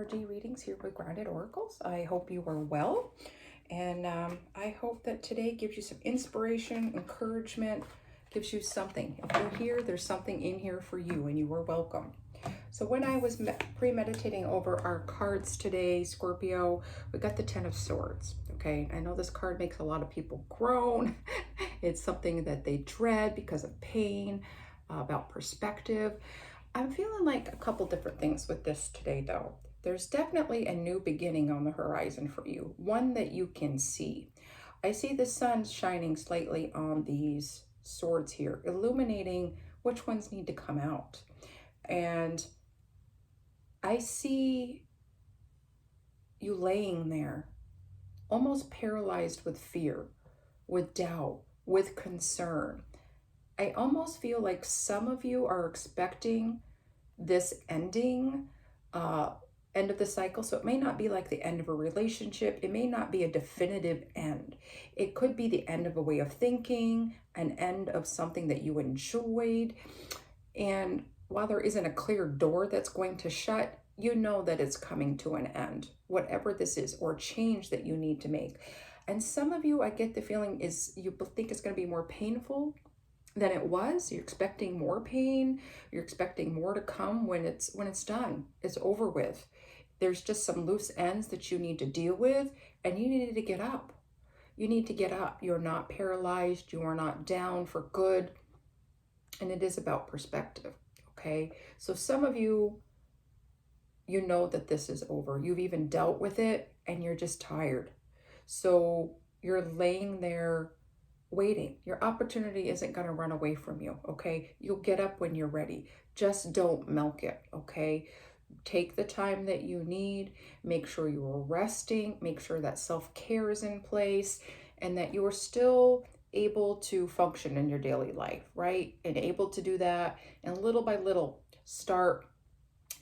energy readings here with Grounded Oracles. I hope you are well, and I hope that today gives you some inspiration, encouragement, gives you something. If you're here, there's something in here for you, and you are welcome. So when I was premeditating over our cards today, Scorpio, we got the Ten of Swords. Okay, I know this card makes a lot of people groan. It's something that they dread because of pain, about perspective. I'm feeling like a couple different things with this today, though. There's definitely a new beginning on the horizon for you, one that you can see. I see the sun shining slightly on these swords here, illuminating which ones need to come out. And I see you laying there, almost paralyzed with fear, with doubt, with concern. I almost feel like some of you are expecting this ending, end of the cycle. So it may not be like the end of a relationship. It may not be a definitive end. It could be the end of a way of thinking, an end of something that you enjoyed. And while there isn't a clear door that's going to shut, you know that it's coming to an end, whatever this is, or change that you need to make. And some of you, I get the feeling, is you think it's going to be more painful than it was. You're expecting more pain. You're expecting more to come when it's done. It's over with. There's just some loose ends that you need to deal with, and you need to get up. You need to get up. You're not paralyzed. You are not down for good. And it is about perspective, okay? So some of you, you know that this is over. You've even dealt with it, and you're just tired. So you're laying there waiting. Your opportunity isn't going to run away from you, okay? You'll get up when you're ready. Just don't milk it, okay? Take the time that you need. Make sure you are resting. Make sure that self-care is in place and that you are still able to function in your daily life, right? And able to do that. And little by little, start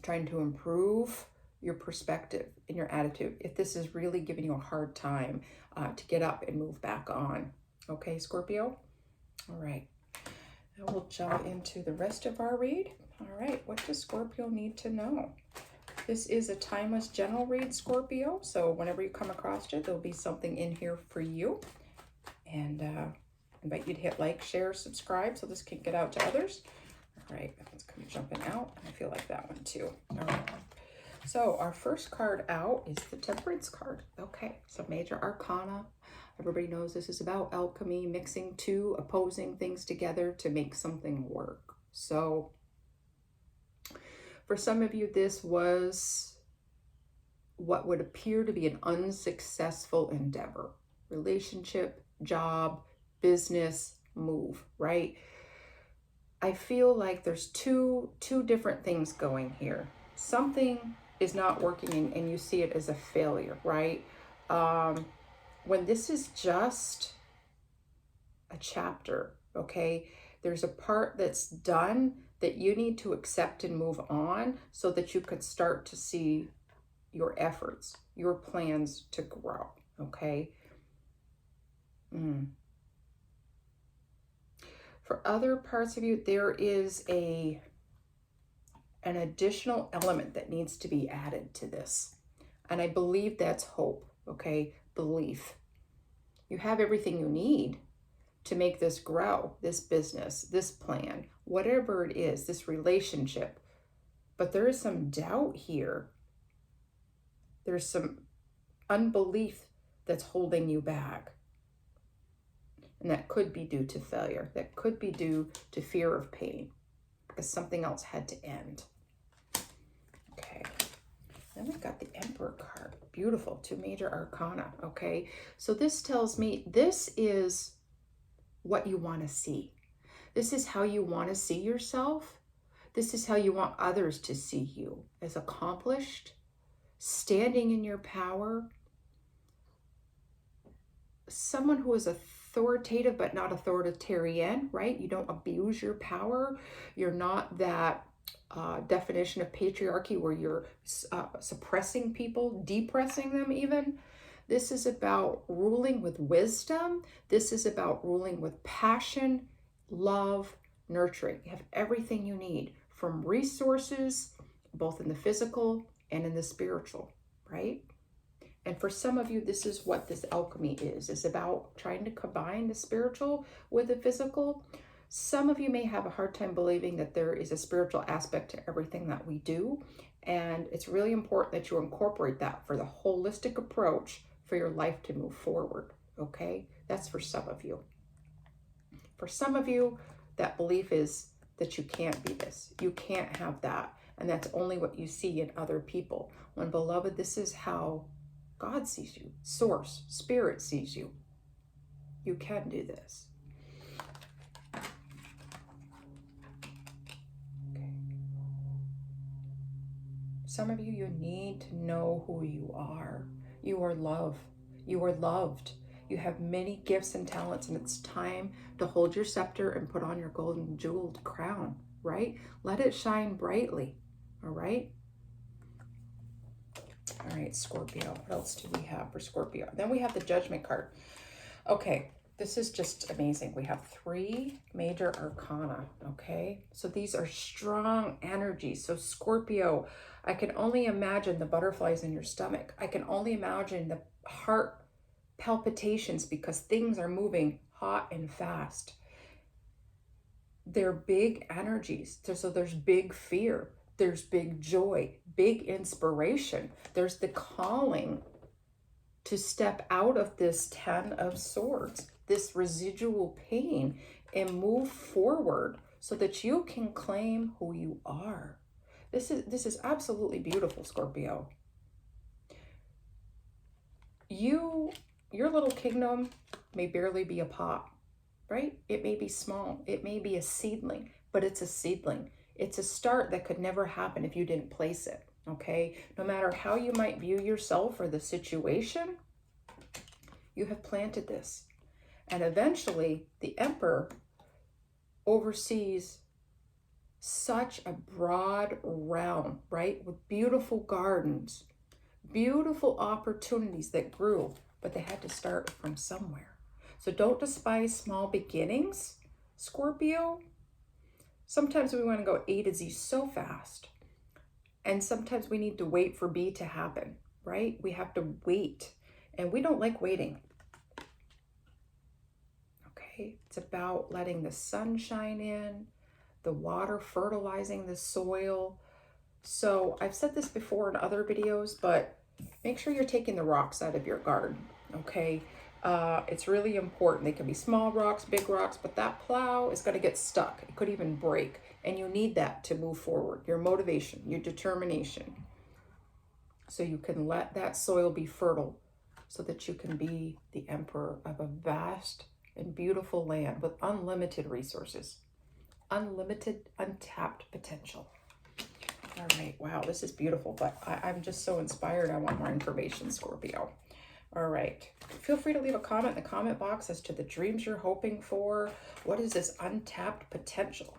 trying to improve your perspective and your attitude. If this is really giving you a hard time to get up and move back on. Okay, Scorpio? All right. Now we'll jump into the rest of our read. All right, what does Scorpio need to know? This is a timeless general read, Scorpio. So whenever you come across it, there'll be something in here for you. And I invite you to hit like, share, subscribe so this can get out to others. All right, it's kind of jumping out. I feel like that one too. All right. So our first card out is the Temperance card. Okay, so major arcana. Everybody knows this is about alchemy, mixing two opposing things together to make something work. So for some of you, this was what would appear to be an unsuccessful endeavor. Relationship, job, business, move, right? I feel like there's two different things going here. Something is not working and you see it as a failure, right? When this is just a chapter, okay, there's a part that's done that you need to accept and move on so that you could start to see your efforts, your plans to grow, okay? For other parts of you, there is an additional element that needs to be added to this. And I believe that's hope, okay? Belief. You have everything you need to make this grow, this business, this plan, whatever it is, this relationship. But there is some doubt here. There's some unbelief that's holding you back. And that could be due to failure. That could be due to fear of pain because something else had to end. Okay. Then we've got the Emperor card. Beautiful, 2 major arcana, okay? So this tells me this is what you want to see. This is how you want to see yourself. This is how you want others to see you, as accomplished, standing in your power, someone who is authoritative but not authoritarian, right? You don't abuse your power. You're not that definition of patriarchy where you're suppressing people, depressing them even. This is about ruling with wisdom. This is about ruling with passion, love, nurturing. You have everything you need from resources, both in the physical and in the spiritual, right? And for some of you, this is what this alchemy is. It's about trying to combine the spiritual with the physical. Some of you may have a hard time believing that there is a spiritual aspect to everything that we do. And it's really important that you incorporate that for the holistic approach for your life to move forward, okay? That's for some of you. For some of you, that belief is that you can't be this. You can't have that. And that's only what you see in other people. When, beloved, this is how God sees you. Source, Spirit sees you. You can do this. Okay. Some of you, you need to know who you are. You are love. You are loved. You have many gifts and talents, and it's time to hold your scepter and put on your golden jeweled crown, right? Let it shine brightly, all right? All right, Scorpio. What else do we have for Scorpio? Then we have the Judgment card. Okay, this is just amazing. We have 3 major arcana, okay? So these are strong energies. So Scorpio, I can only imagine the butterflies in your stomach. I can only imagine the heart palpitations because things are moving hot and fast. They're big energies. So there's big fear. There's big joy, big inspiration. There's the calling to step out of this 10 of Swords, this residual pain, and move forward so that you can claim who you are. This is absolutely beautiful, Scorpio. Your little kingdom may barely be a pot, right? It may be small. It may be a seedling, but it's a seedling. It's a start that could never happen if you didn't place it, okay? No matter how you might view yourself or the situation, you have planted this. And eventually, the Emperor oversees such a broad realm, right? With beautiful gardens, beautiful opportunities that grew, but they had to start from somewhere. So don't despise small beginnings, Scorpio. Sometimes we want to go A to Z so fast. And sometimes we need to wait for B to happen, right? We have to wait. And we don't like waiting. Okay? It's about letting the sun shine in, the water fertilizing the soil. So I've said this before in other videos, but make sure you're taking the rocks out of your garden, okay? It's really important. They can be small rocks, big rocks, but that plow is going to get stuck. It could even break, and you need that to move forward. Your motivation, your determination, so you can let that soil be fertile so that you can be the emperor of a vast and beautiful land with unlimited resources, unlimited, untapped potential. All right, wow, this is beautiful, but I'm just so inspired. I want more information, Scorpio. All right, feel free to leave a comment in the comment box as to the dreams you're hoping for. What is this untapped potential?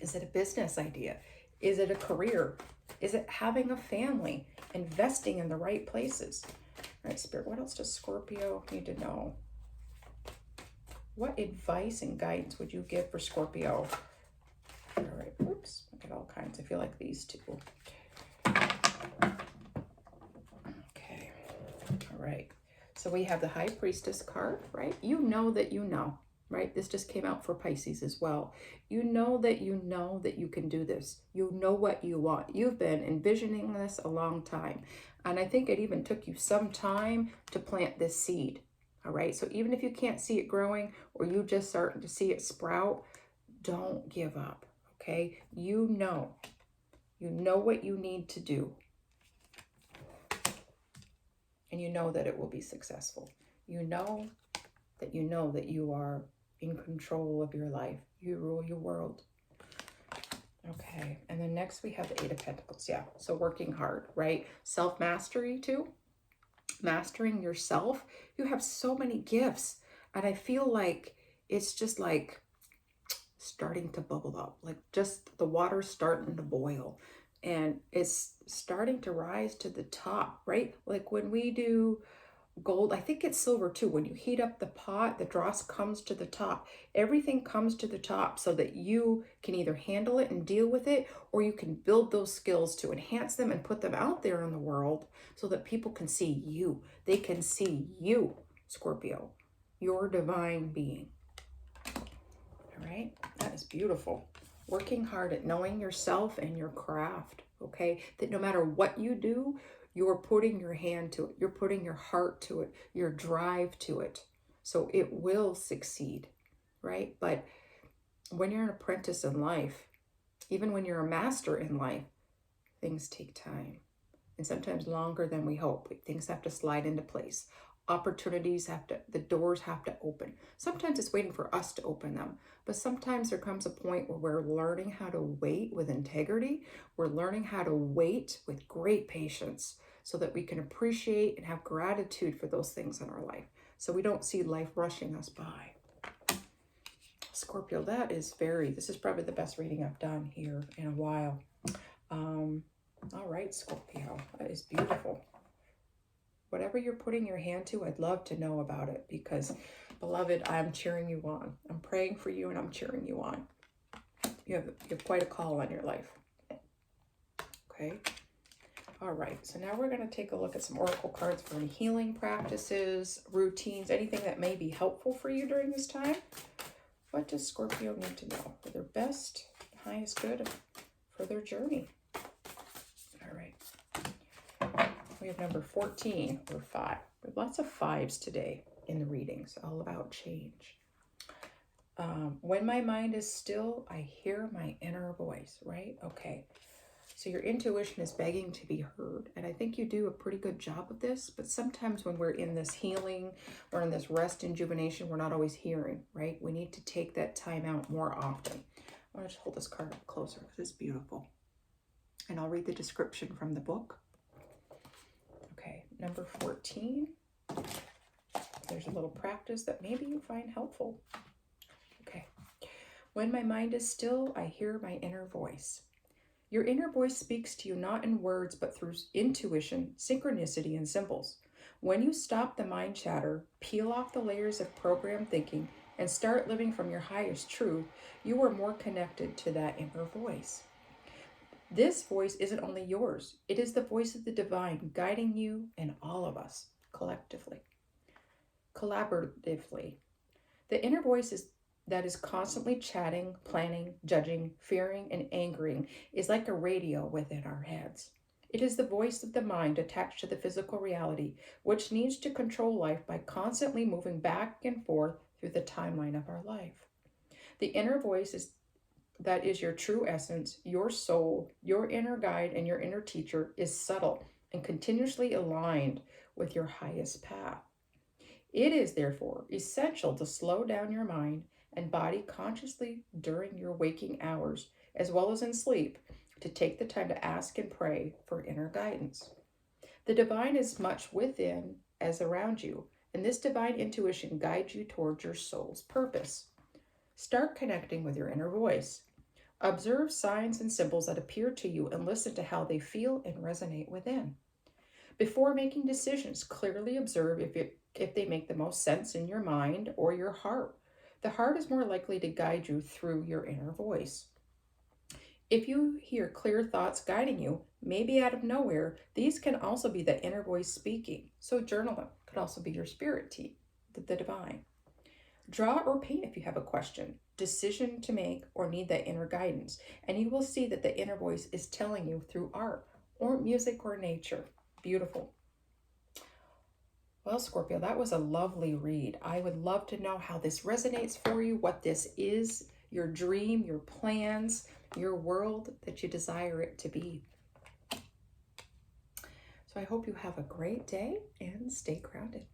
Is it a business idea? Is it a career? Is it having a family? Investing in the right places? All right, Spirit, what else does Scorpio need to know? What advice and guidance would you give for Scorpio? All right, oops, I got all kinds. I feel like these two. Okay, all right. So we have the High Priestess card, right? You know that you know, right? This just came out for Pisces as well. You know that you can do this. You know what you want. You've been envisioning this a long time. And I think it even took you some time to plant this seed, all right? So even if you can't see it growing or you just starting to see it sprout, don't give up. Okay, you know what you need to do, and you know that it will be successful. You know that you are in control of your life. You rule your world. Okay, and then next we have the Eight of Pentacles. Yeah, so working hard, right? Self-mastery too, mastering yourself. You have so many gifts, and I feel like it's just like starting to bubble up, like just the water's starting to boil and it's starting to rise to the top, right? Like when we do gold. I think it's silver too. When you heat up the pot, the dross comes to the top. Everything comes to the top so that you can either handle it and deal with it, or you can build those skills to enhance them and put them out there in the world so that people can see you. They can see you, Scorpio, your divine being. All right, that is beautiful. Working hard at knowing yourself and your craft, okay? That no matter what you do, you're putting your hand to it. You're putting your heart to it, your drive to it. So it will succeed, right? But when you're an apprentice in life, even when you're a master in life, things take time. And sometimes longer than we hope. Things have to slide into place. Opportunities the doors have to open. Sometimes it's waiting for us to open them. But sometimes there comes a point where we're learning how to wait with integrity. We're learning how to wait with great patience so that we can appreciate and have gratitude for those things in our life. So we don't see life rushing us by. Scorpio, this is probably the best reading I've done here in a while. All right, Scorpio, that is beautiful. Whatever you're putting your hand to, I'd love to know about it because, beloved, I'm cheering you on. I'm praying for you and I'm cheering you on. You have quite a call on your life. Okay. All right. So now we're going to take a look at some oracle cards for any healing practices, routines, anything that may be helpful for you during this time. What does Scorpio need to know for their best, highest good for their journey? All right. We have number 14 or 5. We have lots of 5s today in the readings, all about change. When my mind is still, I hear my inner voice, right? Okay. So your intuition is begging to be heard. And I think you do a pretty good job of this. But sometimes when we're in this healing or in this rest and rejuvenation, we're not always hearing, right? We need to take that time out more often. I want to just hold this card up closer because it's beautiful. And I'll read the description from the book. Okay, number 14. There's a little practice that maybe you find helpful. Okay. When my mind is still, I hear my inner voice. Your inner voice speaks to you not in words, but through intuition, synchronicity, and symbols. When you stop the mind chatter, peel off the layers of programmed thinking, and start living from your highest truth, you are more connected to that inner voice. This voice isn't only yours. It is the voice of the divine guiding you and all of us collectively, collaboratively. The inner voice that is constantly chatting, planning, judging, fearing, and angering is like a radio within our heads. It is the voice of the mind attached to the physical reality, which needs to control life by constantly moving back and forth through the timeline of our life. The inner voice that is your true essence, your soul, your inner guide, and your inner teacher is subtle and continuously aligned with your highest path. It is therefore essential to slow down your mind and body consciously during your waking hours, as well as in sleep, to take the time to ask and pray for inner guidance. The divine is much within as around you, and this divine intuition guides you towards your soul's purpose. Start connecting with your inner voice. Observe signs and symbols that appear to you and listen to how they feel and resonate within. Before making decisions, clearly observe if they make the most sense in your mind or your heart. The heart is more likely to guide you through your inner voice. If you hear clear thoughts guiding you, maybe out of nowhere, these can also be the inner voice speaking. So journal them. Could also be your spirit team, the divine. Draw or paint if you have a question, decision to make, or need that inner guidance. And you will see that the inner voice is telling you through art or music or nature. Beautiful. Well, Scorpio, that was a lovely read. I would love to know how this resonates for you, what this is, your dream, your plans, your world that you desire it to be. So I hope you have a great day and stay grounded.